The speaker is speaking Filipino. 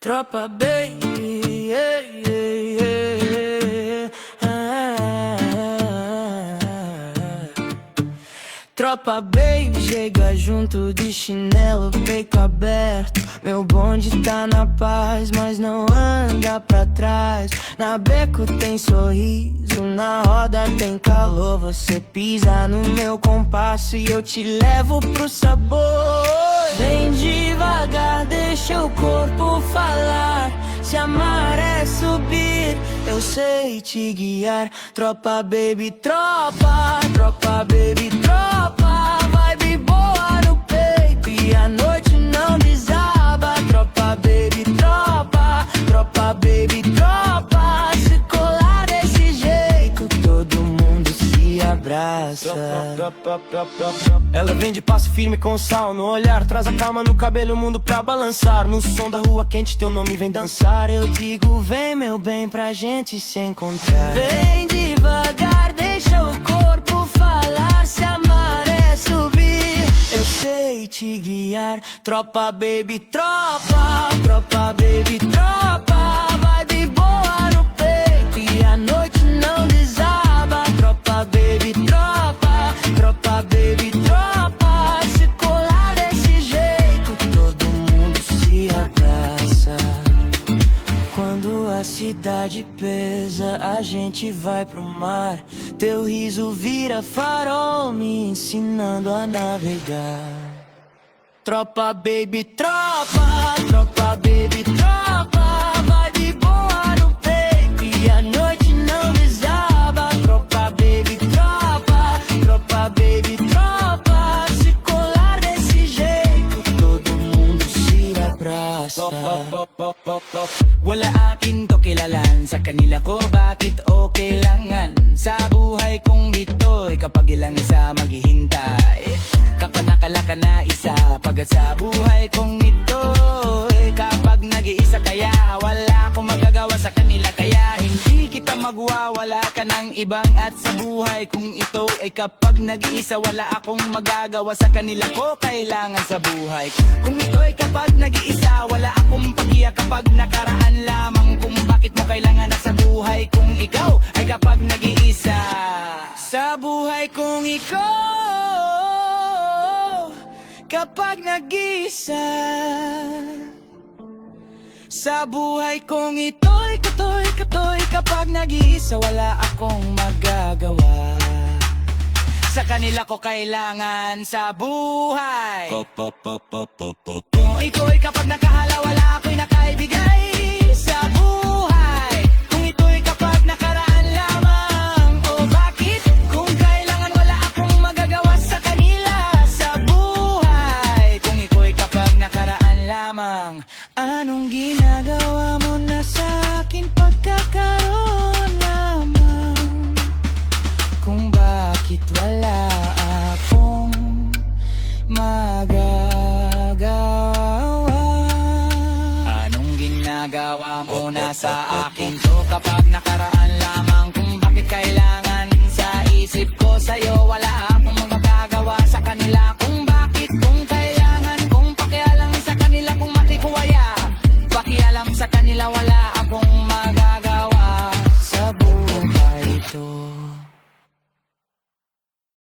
Tropa baby, yeah, yeah, yeah. Tropa baby, chega junto de chinelo, peito aberto. Meu bonde tá na paz, mas não anda pra trás. Na beco tem sorriso, na roda tem calor. Você pisa no meu compasso e eu te levo pro sabor. Vem devagar, deixa o corpo falar. Se amar é subir, eu sei te guiar. Tropa baby, tropa, tropa baby, tropa. Vibe boa no peito e a noite não desaba. Tropa baby, tropa, tropa baby, tropa. Se colar desse jeito, todo mundo se abraça. Ela vem de passo firme com sal no olhar, traz a calma no cabelo, o mundo pra balançar. No som da rua quente, teu nome vem dançar. Eu digo vem meu bem pra gente se encontrar. Vem devagar, deixa o corpo falar. Se amar é subir, eu sei te guiar. Tropa baby, tropa, tropa baby, tropa. Vibe boa no peito e a noite não desaba. Tropa baby, tropa, tropa baby, tropa. Se colar desse jeito, todo mundo se abraça. Quando a cidade pesa, a gente vai pro mar. Teu riso vira farol, me ensinando a navegar. Tropa baby, tropa, tropa baby, tropa. Vibe boa no peito e a noite não desaba. Tropa baby, tropa, tropa baby, tropa. Se colar desse jeito, todo mundo se abraça. Wala akin to kilalan, sa kanila ko bakit o kailangan. Sa buhay kong ito'y kapag ilang isa maghihintay, kapag nakalaka na isa. Pagkat sa buhay kong ito'y kapag nag-iisa, kaya wala akong magagawa sa kanila. Kaya hindi kita magwawala ka ng ibang. At sa buhay kong ito ay kapag nag-iisa, wala akong magagawa sa kanila ko kailangan sa buhay. Kung ito'y kapag nag-iisa, wala akong pagiya kapag nakaraan lamang. Kung bakit mo kailangan na sa buhay kung ikaw ay kapag nag-iisa. Sa buhay kong ikaw, kapag nag-iisa. Sa buhay kong ito'y katoy, kapag nag-iisa, wala akong magagawa. Sa kanila ko kailangan sa buhay. Kung iko'y kapag nakahala, wala ako'y nakaibigay sa buhay. Kung ito'y kapag nakaraan lamang, o bakit? Kung kailangan, wala akong magagawa sa kanila sa buhay. Kung iko'y kapag nakaraan lamang, anong ginagawa mo na sa akin pagkakaroon lamang? Kung bakit wala akong magagawa? Anong ginagawa mo na sa akin to kapag nakaraan lamang? Kung bakit kailangan sa isip ko sa'yo wala